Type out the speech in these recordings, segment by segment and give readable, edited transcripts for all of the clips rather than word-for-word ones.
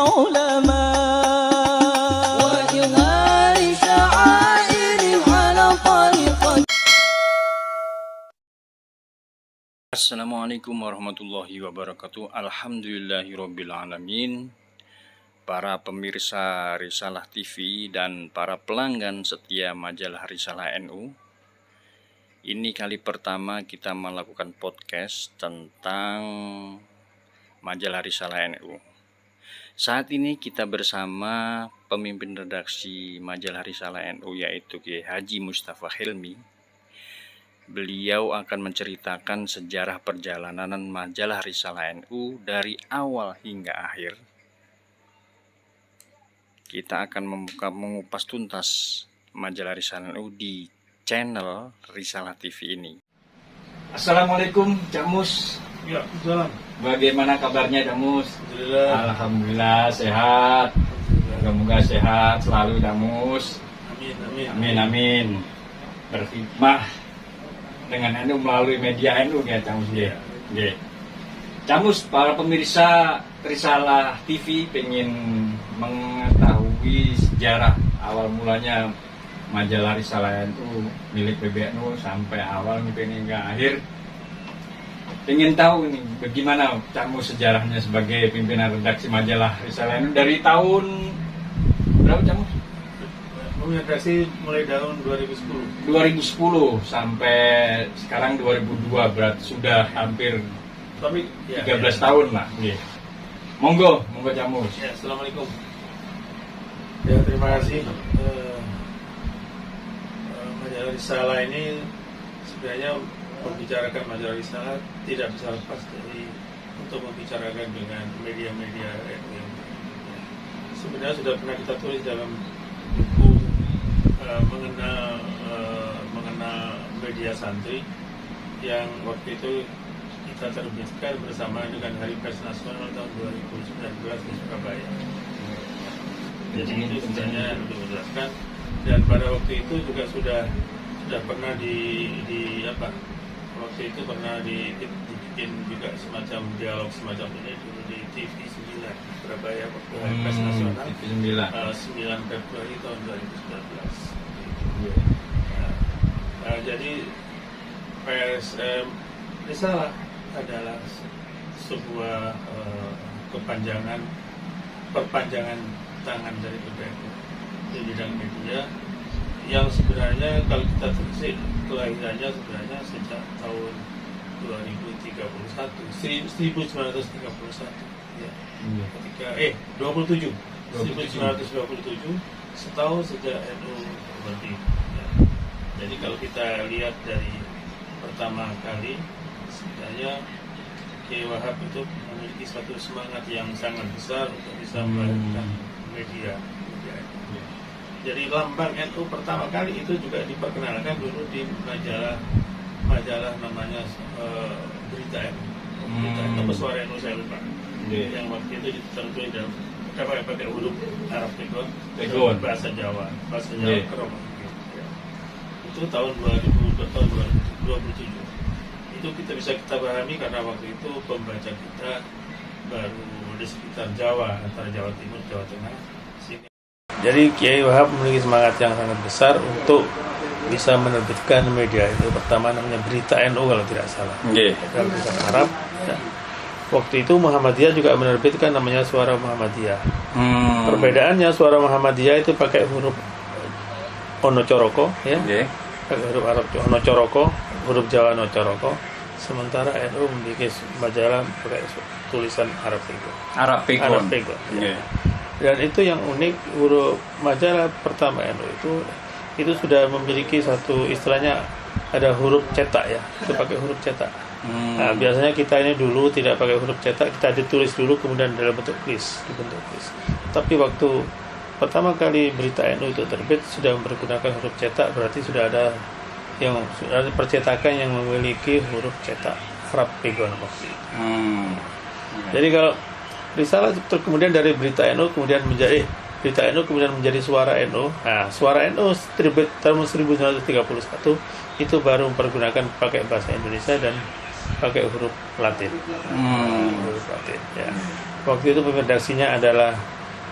العلماء وإظهار شعائر على طريقة. Assalamualaikum warahmatullahi wabarakatuh. Alhamdulillahirabbil alamin. Para pemirsa Risalah TV dan para pelanggan setia majalah Risalah NU, ini kali pertama kita melakukan podcast tentang majalah Risalah NU. Saat ini kita bersama pemimpin redaksi majalah Risalah NU, yaitu Kiai Haji Mustafa Hilmi. Beliau akan menceritakan sejarah perjalanan majalah Risalah NU dari awal hingga akhir. Kita akan mengupas tuntas majalah Risalah NU di channel Risalah TV ini. Assalamualaikum, Cak Mus. Ya, salam. Bagaimana kabarnya, Cak Mus? Alhamdulillah. Alhamdulillah sehat. Semoga sehat selalu, Cak Mus. Amin. Berkhidmah dengan NU melalui media NU ya, Cak Mus. Nggih. Cak Mus, para pemirsa Risalah TV pengen mengetahui sejarah awal mulanya majalah Risalah NU milik PBNU sampai awal hingga akhir. Pengen tahu nih bagaimana Cak Mus sejarahnya sebagai pimpinan redaksi majalah Risalah NU dari tahun berapa, Cak Mus? Redaksi mulai tahun 2010. 2010 sampai sekarang 2002, berarti sudah hampir Tapi 13 tahun lah. Nggih. Monggo Cak Mus. Ya, assalamualaikum. Ya, terima kasih. Majalah Risalah ini sebenarnya membicarakan majalah Risalah tidak bisa lepas dari untuk membicarakan dengan media-media yang sebenarnya sudah pernah kita tulis dalam buku mengenal media santri yang waktu itu kita terbitkan bersama dengan Hari Pers Nasional tahun 2019 di Surabaya. Jadi itu sebenarnya lebih menjelaskan, dan pada waktu itu juga sudah pernah waktu itu pernah dibikin juga semacam dialog semacam ini dulu di TV 9 Surabaya waktu Hari Pers Nasional 9 Februari tahun 2019. Jadi Pers Risalah adalah sebuah perpanjangan tangan dari PBNU di bidang media yang sebenarnya kalau kita telisik kelahirannya sebenarnya sejak tahun 1931 ya. Ketika 1927 setahun sejak NU berdiri ya. Jadi kalau kita lihat dari pertama kali sebenarnya Kiai Wahab itu memiliki suatu semangat yang sangat besar untuk bisa melakukan media. Jadi lambang NU pertama kali itu juga diperkenalkan dulu di majalah namanya Berita NU, Suara NU saya lupa. Yang waktu itu ditertulis dalam pakai huruf Arab Pegon, bahasa Jawa Keromong. Itu tahun 2027. Itu bisa kita pahami karena waktu itu pembaca kita baru di sekitar Jawa, antara Jawa Timur, Jawa Tengah, sini. Jadi Kiai Wahab memiliki semangat yang sangat besar untuk bisa menerbitkan media itu. Pertama namanya Berita NU kalau tidak salah. Dalam bahasa Arab. Ya. Waktu itu Muhammadiyah juga menerbitkan namanya Suara Muhammadiyah. Perbedaannya Suara Muhammadiyah itu pakai huruf Ono Coroko, ya. Pakai huruf Arab Ono Coroko, huruf Jawa No Coroko. Sementara NU memiliki majalah pakai tulisan Arab Pegon. Ya. Dan itu yang unik, huruf majalah pertama NU itu sudah memiliki satu istilahnya ada huruf cetak ya, itu pakai huruf cetak. Nah, biasanya kita ini dulu tidak pakai huruf cetak, kita ditulis dulu kemudian dalam bentuk kris, dibentuk kris. Tapi waktu pertama kali Berita NU itu terbit sudah mempergunakan huruf cetak, berarti sudah ada percetakan yang memiliki huruf cetak Arab Pegon waktu itu. Jadi kalau Risalah kemudian dari Berita NU kemudian menjadi Berita NU kemudian menjadi Suara NU. Nah, Suara NU terbit tahun 1931 itu baru mempergunakan pakai bahasa Indonesia dan pakai huruf Latin. Huruf Latin ya. Waktu itu redaksinya adalah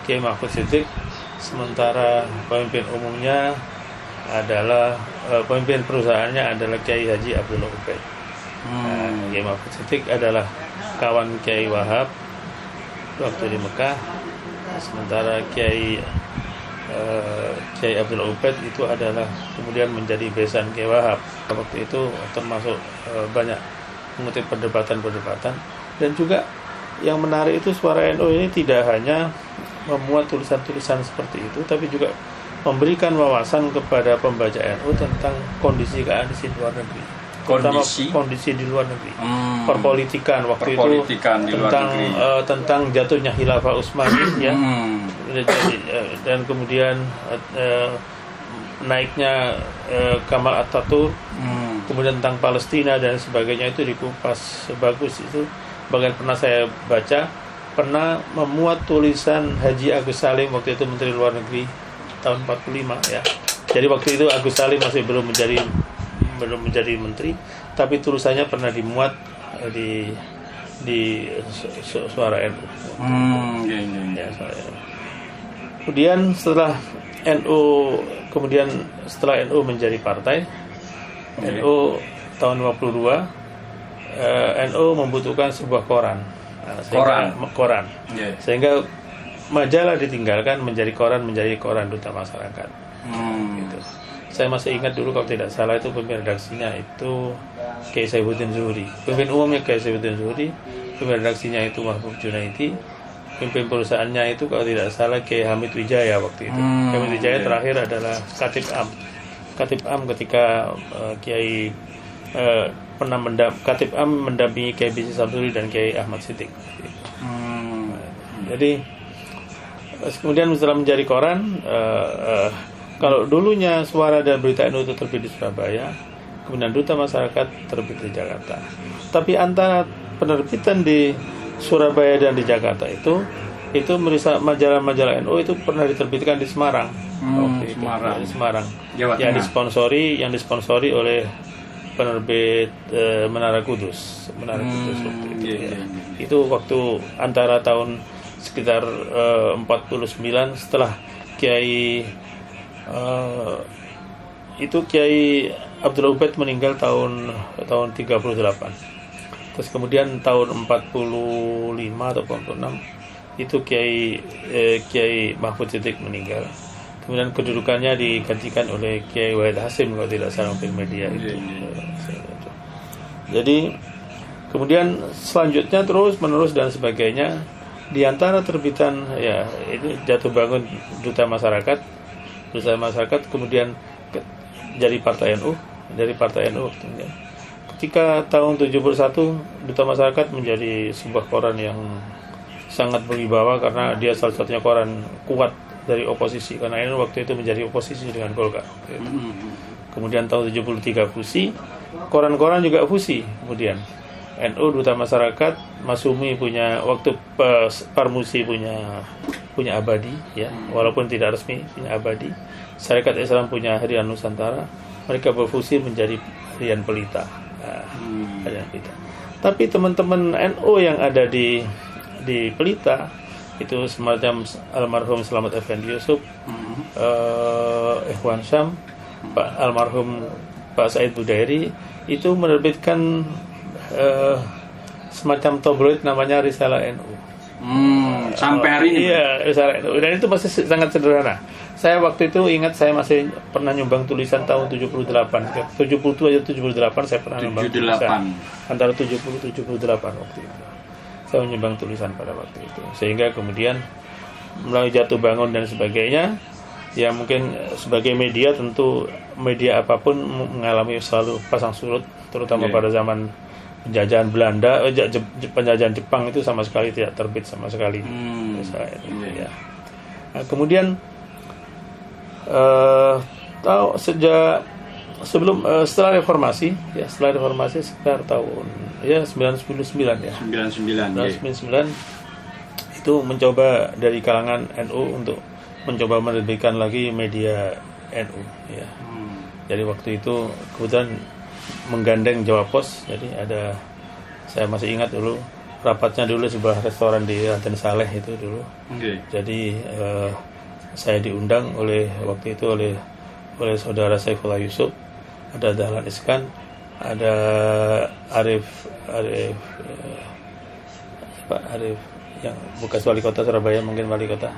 Kiai Mahfud Siddiq, sementara pemimpin umumnya adalah pemimpin perusahaannya adalah Kiai Haji Abdullah Ubaid. Kiai Mahfud Siddiq adalah kawan Kiai Wahab waktu di Mekah, sementara Kiai Abdullah Ubaid itu adalah kemudian menjadi besan Kiai Wahab. Waktu itu termasuk banyak mengutip perdebatan, dan juga yang menarik itu Suara NU ini tidak hanya memuat tulisan-tulisan seperti itu, tapi juga memberikan wawasan kepada pembaca NU tentang kondisi keadaan di luar negeri, terutama kondisi di luar negeri, perpolitikan waktu itu tentang jatuhnya Khilafah Utsmaniyah ya, dan kemudian naiknya Kamal Atatürk, kemudian tentang Palestina dan sebagainya, itu dikupas bagus. Itu bagian pernah saya baca, pernah memuat tulisan Haji Agus Salim waktu itu Menteri Luar Negeri tahun 45 ya. Jadi waktu itu Agus Salim masih belum menjadi menteri, tapi tulisannya pernah dimuat di Suara NU. Ya, Suara NU. Kemudian setelah NU menjadi partai, NU tahun 52 NU membutuhkan sebuah koran. Sehingga majalah ditinggalkan, menjadi koran Duta Masyarakat. Gitu. Saya masih ingat dulu kalau tidak salah itu pemimpin redaksinya itu Kiai Saifuddin Zuhri. Pemimpin umumnya Kiai Saifuddin Zuhri, pemimpin redaksinya itu Mahfud Junaidi, pemimpin perusahaannya itu kalau tidak salah Kiai Hamid Wijaya waktu itu. Hamid Wijaya terakhir adalah Katib Am ketika Kiai Katib Am mendampingi Kiai Bisi Samsuri dan Kiai Ahmad Siddiq. Jadi kemudian setelah menjadi koran, kalau dulunya Suara dan Berita NU itu terbit di Surabaya, kemudian Duta Masyarakat terbit di Jakarta. Tapi antara penerbitan di Surabaya dan di Jakarta itu majalah-majalah NU itu pernah diterbitkan di Semarang. Di Semarang. Yang disponsori oleh penerbit Menara Kudus waktu itu. Itu waktu antara tahun sekitar 49 setelah Kiai Abdullah Ubaid meninggal tahun 38. Terus kemudian tahun 45 atau 46 itu Kiai Mahfud Siddiq meninggal. Kemudian kedudukannya digantikan oleh Kiai Wahid Hasim kalau tidak salah di media itu. Jadi kemudian selanjutnya terus menerus dan sebagainya, di antara terbitan ya itu jatuh bangun Duta Masyarakat kemudian jadi Partai NU waktunya. Ketika tahun 71 Duta Masyarakat menjadi sebuah koran yang sangat berwibawa karena dia salah satunya koran kuat dari oposisi, karena ini waktu itu menjadi oposisi dengan Golkar. Kemudian tahun 73 fusi, koran-koran juga fusi. Kemudian NU Duta Masyarakat, Masumi punya, waktu Parmusi punya Abadi ya, walaupun tidak resmi punya Abadi. Syarikat Islam punya Harian Nusantara. Mereka berfusi menjadi Harian Pelita. Harian Pelita. Tapi teman-teman NU yang ada di Pelita itu semacam almarhum Slamet Effendi Yusuf, Ikhwan Syam, almarhum Pak Said Budairi, itu menerbitkan semacam tabloid namanya Risalah NU. Sampai hari ini. Iya, Risalah NU. Dan itu masih sangat sederhana. Saya waktu itu ingat, saya masih pernah nyumbang tulisan tahun 77 aja 78 saya pernah nyumbang tulisan. Antara 70-78 waktu itu. Saya menyumbang tulisan pada waktu itu, sehingga kemudian melalui jatuh bangun dan sebagainya, ya mungkin sebagai media, tentu media apapun mengalami selalu pasang surut, terutama pada zaman penjajahan Belanda, penjajahan Jepang itu sama sekali tidak terbit sama sekali. Ya. Nah, kemudian setelah reformasi sekitar tahun 99 ya. 99 itu mencoba dari kalangan NU untuk mencoba menerbitkan lagi media NU ya. Jadi waktu itu kebetulan menggandeng Jawa Pos. Jadi saya masih ingat dulu rapatnya dulu sebuah restoran di Raden Saleh itu dulu. Oke. Jadi saya diundang waktu itu oleh saudara Saifullah Yusuf, ada Dahlan Iskan, ada Arif yang bekas wali kota Surabaya, mungkin wali kota.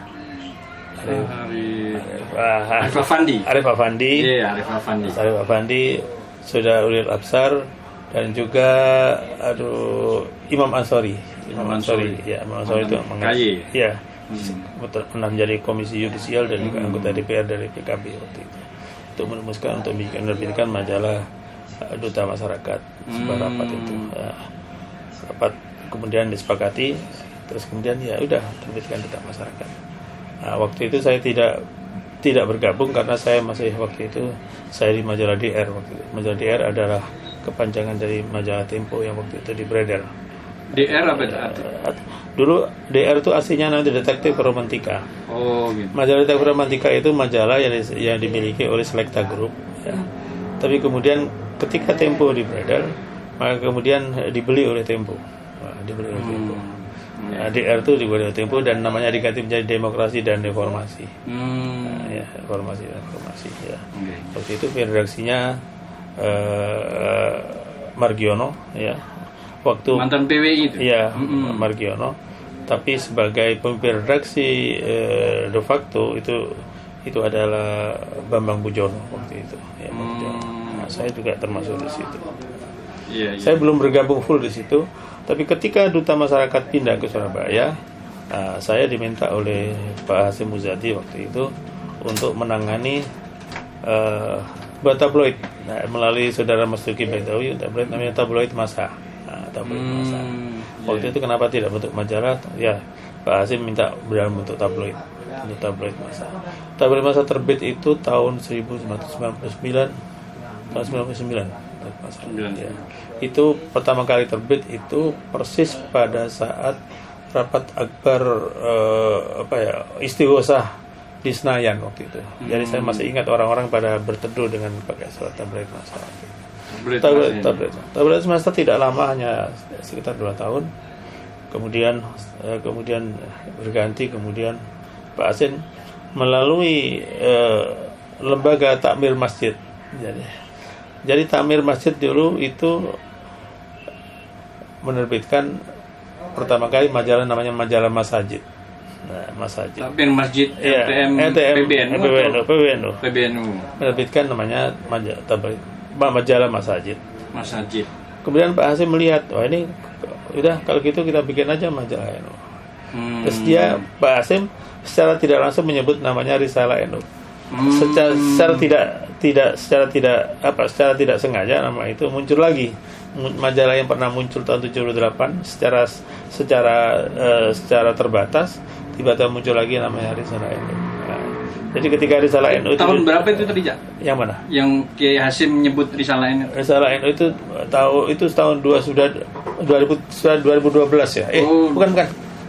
Arif Afandi. Arif Afandi. Iya, Arif Afandi. Arif Afandi, Saudara Ulil Absar, dan juga Imam Ansori. Imam Ansori itu ya, pernah menjadi komisi yudisial dan juga anggota DPR dari PKB waktu itu. Untuk merumuskan untuk menerbitkan majalah Duta Masyarakat, sebuah rapat itu. Rapat kemudian disepakati, terus kemudian ya udah terbitkan Duta Masyarakat. Nah, waktu itu saya tidak bergabung karena saya masih waktu itu saya di majalah DR. Waktu itu majalah DR adalah kepanjangan dari majalah Tempo yang waktu itu beredar. DR apa itu? Dulu DR itu aslinya nanti Detektif Romantika. Oh, gitu. Majalah Detektif Romantika itu majalah yang dimiliki oleh Selecta Group. Ya. Tapi kemudian ketika Tempo beredar, maka kemudian dibeli oleh Tempo. Nah, DR itu dibeli oleh Tempo dan namanya diganti menjadi Demokrasi dan Reformasi. Reformasi dan Reformasi. Ya. Waktu itu redaksinya Margiono, ya. Waktu mantan PWI itu. Iya, Margiono. Tapi sebagai pemimpin redaksi de facto itu adalah Bambang Bujono waktu itu. Ya, nah, saya juga termasuk di situ. Saya belum bergabung full di situ, tapi ketika Duta Masyarakat pindah ke Surabaya, saya diminta oleh Pak Hasyim Muzadi waktu itu untuk menangani buat tabloid. Nah, melalui saudara Mas Duki Baitawi, tabloid namanya Tabloid Masa. Waktu itu kenapa tidak bentuk majalah? Ya, Pak Hasyim minta dalam bentuk tabloid, untuk Tabloid Masa. Tabloid Masa terbit itu tahun 1999, tahun 99. Ya. Itu pertama kali terbit itu persis pada saat rapat akbar istighosah di Senayan waktu itu. Jadi saya masih ingat orang-orang pada berteduh dengan pakai surat Tabloid Masa. Tabloid Masa tidak lama, hanya sekitar 2 tahun. Kemudian berganti, kemudian Pak Hasyim melalui lembaga takmir masjid. Jadi takmir masjid dulu itu menerbitkan pertama kali majalah namanya majalah Masajid. Nah, Masajid. Takmir Masjid LTM PBNU. Menerbitkan namanya majalah Masajid. Kemudian Pak Hasyim melihat, ini udah kalau gitu kita bikin aja majalah NU. Terus Pak Hasyim secara tidak langsung menyebut namanya Risalah NU. Secara tidak sengaja nama itu muncul lagi. Majalah yang pernah muncul tahun 78 secara terbatas, tiba-tiba muncul lagi namanya Risalah NU. Jadi ketika Risalah NU tahun berapa itu tadi, Jak? Yang mana? Yang Kiai Hasyim menyebut Risalah NU. Risalah NU itu tahun 2012 ya. Bukan.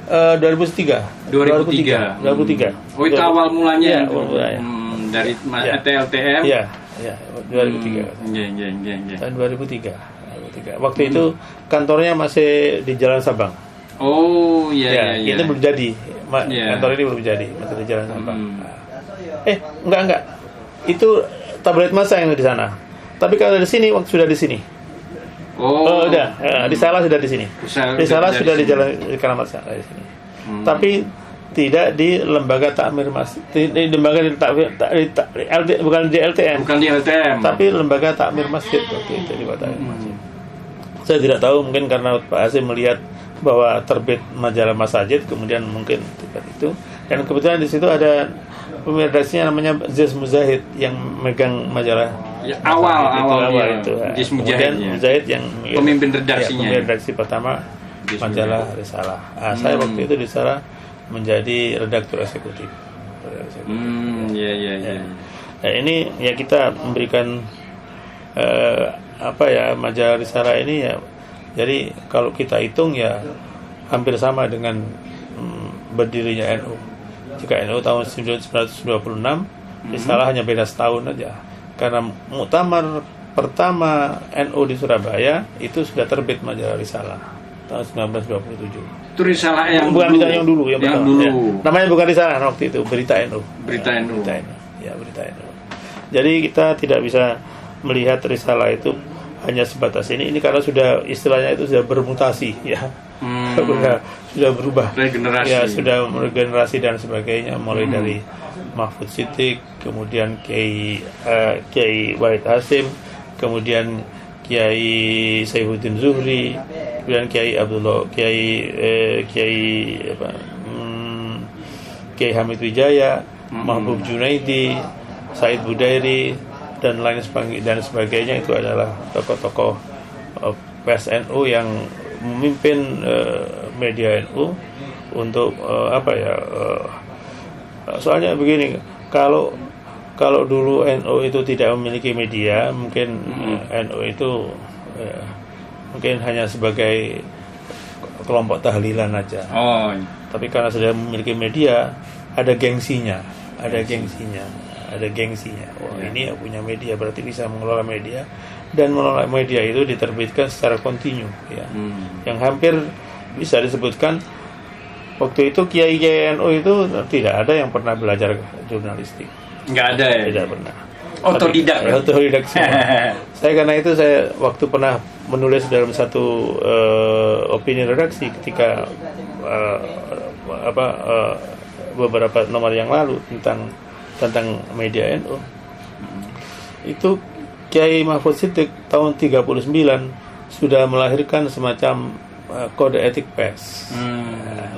2003. Oh, itu awal mulanya. Ya, dari TLTM. Iya, 2003. Tahun 2003. Waktu itu kantornya masih di Jalan Sabang. Oh, iya. Itu belum jadi. Kantor ini belum jadi, masih di Jalan Sabang. Enggak. Itu Tabloid Masa yang di sana. Tapi kalau di sini, waktu sudah di sini. Udah. Di Salah sudah di sini. Di Salah sudah di Jalan Keramat Salah di sini. Tapi tidak di lembaga takmir masjid, di lembaga bukan di LTM, tapi lembaga takmir masjid waktu itu di takmir masjid. Saya tidak tahu, mungkin karena Pak Hasyim melihat bahwa terbit majalah Masajid, kemudian mungkin itu. Dan kebetulan di situ ada pemimpin redaksinya namanya Ziz Muzahid yang megang majalah. Awal itu. Kemudian Muzahid yang pemimpin redaksinya. Pemimpin redaksi pertama majalah Risalah. Saya waktu itu di sana menjadi redaktur eksekutif. Nah, ini ya kita memberikan majalah Risalah ini ya. Jadi kalau kita hitung ya hampir sama dengan berdirinya NU. Jika NU tahun 1926, Risalah hanya beda setahun aja. Karena muktamar pertama NU di Surabaya itu sudah terbit majalah Risalah. tahun 1927. Itu risalah yang bukan dulu. risalah yang dulu, yang yang pertama. dulu. Ya. Namanya bukan risalah waktu itu, Berita NU. Berita NU. Ya, Berita NU. Jadi kita tidak bisa melihat risalah itu hanya sebatas ini karena sudah istilahnya itu sudah bermutasi ya. Sudah berubah. Regenerasi. Ya, sudah regenerasi dan sebagainya, mulai dari Mahfud Siddiq, kemudian Kiai Wahid Hasyim, kemudian Kiai Saifuddin Zuhri, kemudian Kiai Kiai Hamid Wijaya, Mahbub Junaidi, Said Budairi dan lain sebagainya. Itu adalah tokoh-tokoh pers NU yang memimpin media NU untuk soalnya begini, kalau dulu NU itu tidak memiliki media, mungkin NU itu mungkin hanya sebagai kelompok tahlilan aja. Tapi karena sudah memiliki media, ada gengsinya. Ini punya media, berarti bisa mengelola media, dan mengelola media itu diterbitkan secara kontinu ya. Yang hampir bisa disebutkan waktu itu Kiai NU itu tidak ada yang pernah belajar jurnalistik. Nggak ada ya? Tidak pernah. Otodidak. Otodidak semua. Karena itu saya waktu pernah menulis dalam satu opini redaksi ketika beberapa nomor yang lalu tentang media NU. Itu Kiai Mahfud Siddiq tahun 39 sudah melahirkan semacam kode etik pers.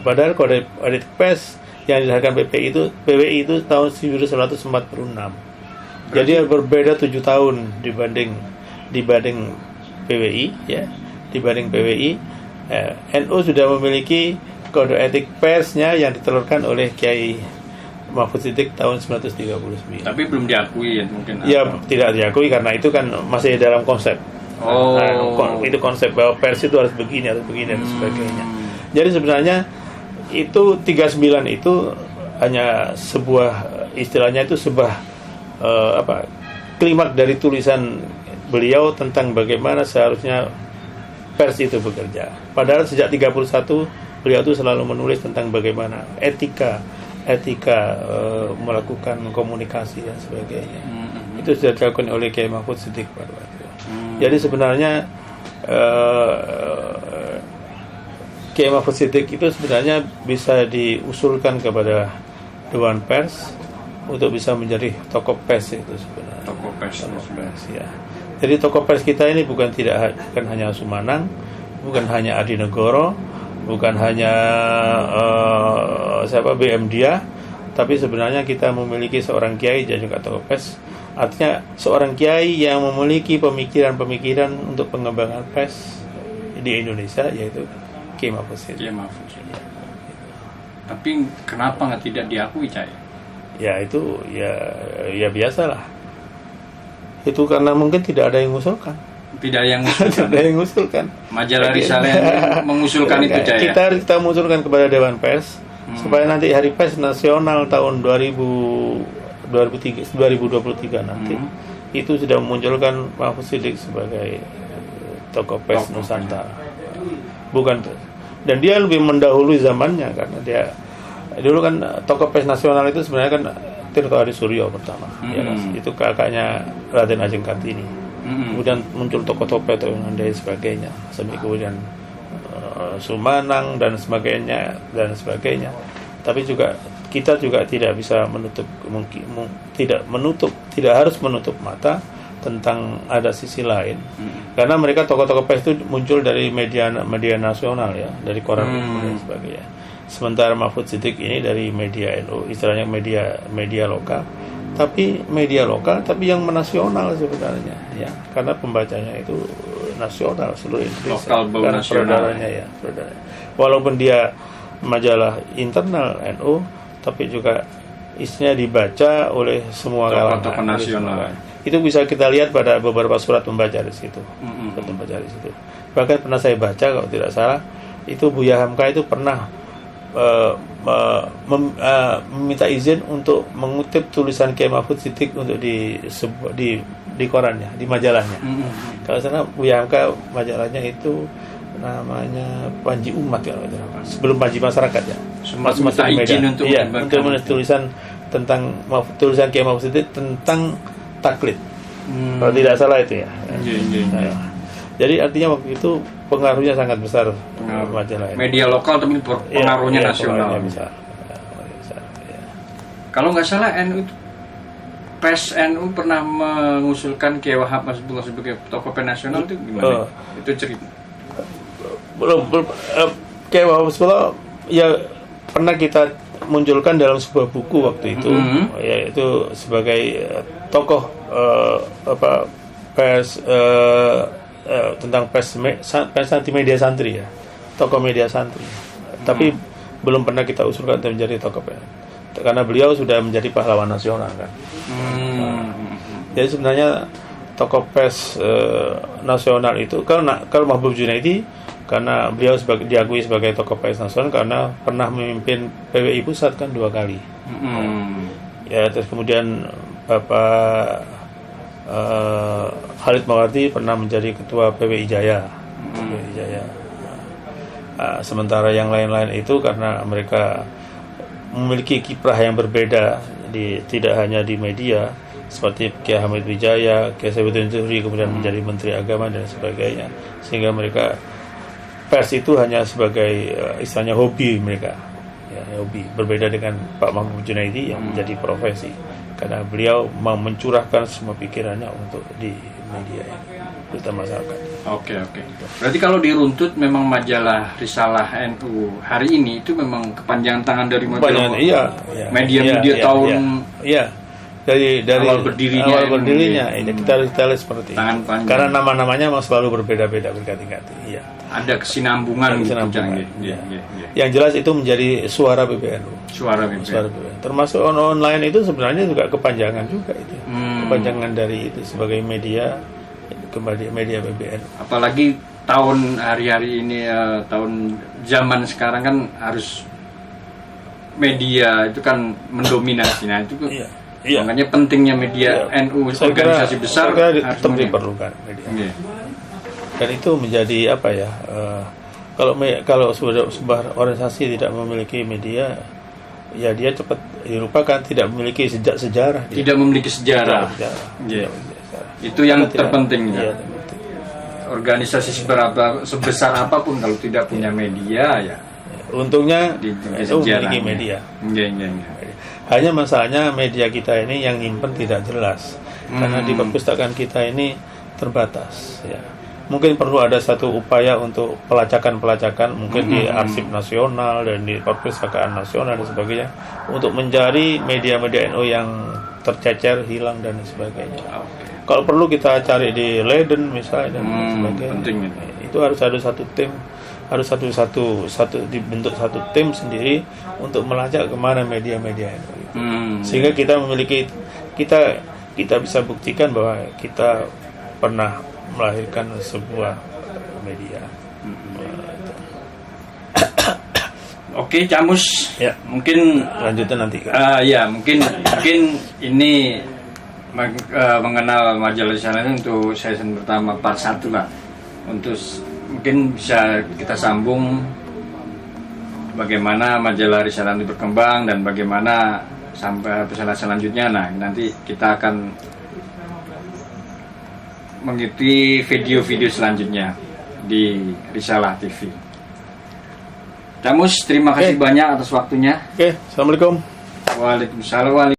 Padahal kode etik pers yang dilahirkan PBI itu tahun 1946. Jadi berbeda 7 tahun dibanding PBI ya. Dibanding PBI, NU sudah memiliki kode etik persnya yang ditelurkan oleh Kiai Mahfud Siddiq tahun 1939. Tapi belum diakui ya mungkin. Ya, tidak diakui karena itu kan masih dalam konsep. Itu konsep bahwa pers itu harus begini dan sebagainya. Jadi sebenarnya itu 39 itu hanya sebuah istilahnya itu sebuah klimaks dari tulisan beliau tentang bagaimana seharusnya pers itu bekerja. Padahal sejak 31 beliau itu selalu menulis tentang bagaimana etika melakukan komunikasi dan sebagainya. Itu sudah dilakukan oleh Kiai Mahfud Siddiq pada waktu itu. Jadi sebenarnya Kiai Mahfud Siddiq itu sebenarnya bisa diusulkan kepada Dewan Pers untuk bisa menjadi tokoh pers itu sebenarnya. Tokoh pers ya. Jadi tokoh pers kita ini bukan hanya Sumanang, bukan hanya Adi Negoro, bukan hanya BM Dia, tapi sebenarnya kita memiliki seorang kiai dan juga tokoh pers. Artinya seorang kiai yang memiliki pemikiran untuk pengembangan pers di Indonesia, yaitu Kiai Mahfud Siddiq. Tapi kenapa tidak diakui, Cai? Ya itu ya biasalah. Itu karena mungkin tidak ada yang mengusulkan. Tidak ada yang mengusulkan. Majalah Risalah mengusulkan itu, Cai. Kita mengusulkan kepada Dewan Pers supaya nanti Hari Pers Nasional tahun 2023 nanti itu sudah memunculkan Mahfud Siddiq sebagai tokoh pers Nusantara. Bukan, dan dia lebih mendahului zamannya karena dia dulu kan tokoh pers nasional itu sebenarnya kan Tirto Adi Suryo pertama, ya kan? Itu kakaknya Raden Ajeng Kartini. Kemudian muncul tokoh-tokoh dan sebagainya, sampai kemudian Sumanang dan sebagainya. Tapi juga kita juga tidak bisa tidak harus menutup mata tentang ada sisi lain. Karena mereka tokoh-tokoh pers itu muncul dari media nasional ya, dari koran dan sebagainya. Sementara Mahfud Siddiq ini dari media NU, istilahnya media lokal. Tapi media lokal tapi yang menasional sebenarnya ya, karena pembacanya itu nasional seluruh Indonesia. Lokal bau nasional ya, walaupun dia majalah internal NU, tapi juga isinya dibaca oleh semua kalangan nasional. Itu bisa kita lihat pada beberapa surat pembaca di situ. Bahkan pernah saya baca kalau tidak salah, itu Buya Hamka itu pernah meminta izin untuk mengutip tulisan Kiai Mahfud Siddiq untuk di korannya, di majalahnya. Kalau sana Buya Hamka majalahnya itu namanya Panji Umat ya, sebelum Panji Masyarakat ya. Sempat minta izin untuk iya, menyebarkan untuk menulis tulisan tentang tulisan Kiai Mahfudz itu tentang taklid. Kalau tidak salah itu ya. Nah, jadi artinya waktu itu pengaruhnya sangat besar majalah ini. Media lokal tapi pengaruhnya nasional. Pengaruhnya besar. Ya. Kalau nggak salah NU PES NU pernah mengusulkan Kiai Wahab Hasbullah sebagai tokoh nasional itu gimana? Itu cerita. Belum Kiai Wahab Hasbullah ya pernah kita munculkan dalam sebuah buku waktu itu, yaitu sebagai tokoh PES tentang PES media santri ya, tokoh media santri. Tapi belum pernah kita usulkan untuk menjadi tokoh PES, karena beliau sudah menjadi pahlawan nasional kan. Jadi sebenarnya tokoh PES nasional itu kalau Mahbub Junaidi, karena beliau diakui sebagai tokoh PES nasional karena pernah memimpin PWI pusat kan 2 kali. Ya, terus kemudian Bapak Khalid Mawardi pernah menjadi ketua PWI Jaya. PWI Jaya. Sementara yang lain-lain itu karena mereka memiliki kiprah yang berbeda tidak hanya di media, seperti Kiai Hamid Wijaya, Kiai Saifuddin Zuhri kemudian menjadi Menteri Agama dan sebagainya, sehingga mereka pers itu hanya sebagai istilahnya hobi mereka, ya, hobi. Berbeda dengan Pak Mahfudz Junaidi yang menjadi profesi, karena beliau mau mencurahkan semua pikirannya untuk di media ini, terutama masyarakat. Oke. Berarti kalau diruntut memang majalah Risalah NU hari ini itu memang kepanjangan tangan dari majalah. Media tahun. Iya. Dari awal berdirinya ini kita lihat seperti itu. Karena nama-namanya memang selalu berbeda-beda berganti-ganti. Iya. Ada kesinambungan. Iya. Yang jelas itu menjadi suara PBNU. Suara PBNU. Termasuk online itu sebenarnya juga kepanjangan juga itu. Kepanjangan dari itu sebagai media, kembali media PBNU. Apalagi Tahun hari-hari ini tahun zaman sekarang kan harus media itu kan mendominasi. Nah itu iya. Makanya pentingnya media NU organisasi besar harus diperlukan media. Dan itu menjadi apa ya? Kalau sebuah organisasi tidak memiliki media, ya dia cepat dilupakan, tidak memiliki sejarah. Tidak memiliki sejarah. Itu yang terpenting. Organisasi sebesar apapun kalau tidak punya media ya. Untungnya itu memiliki media. Hanya masalahnya media kita ini yang nyimpen tidak jelas, karena di perpustakaan kita ini terbatas. Ya. Mungkin perlu ada satu upaya untuk pelacakan, mungkin di arsip nasional dan di perpustakaan nasional dan sebagainya, untuk mencari media-media NU yang tercecer, hilang dan sebagainya. Kalau perlu kita cari di Leiden misalnya dan sebagainya. Penting. Itu harus ada satu tim. Harus dibentuk satu tim sendiri untuk melacak kemana media-media itu. Sehingga kita bisa buktikan bahwa kita pernah melahirkan sebuah media. Oke, Camus. Ya, mungkin lanjutan nanti. Mungkin ini mengenal majalah Risalah ini untuk season pertama part 1 lah. Untuk mungkin bisa kita sambung bagaimana majalah Risalah itu berkembang dan bagaimana sampai episode selanjutnya. Nah, nanti kita akan mengikuti video-video selanjutnya di Risalah TV. Camus, terima kasih banyak atas waktunya. Assalamualaikum. Waalaikumsalam.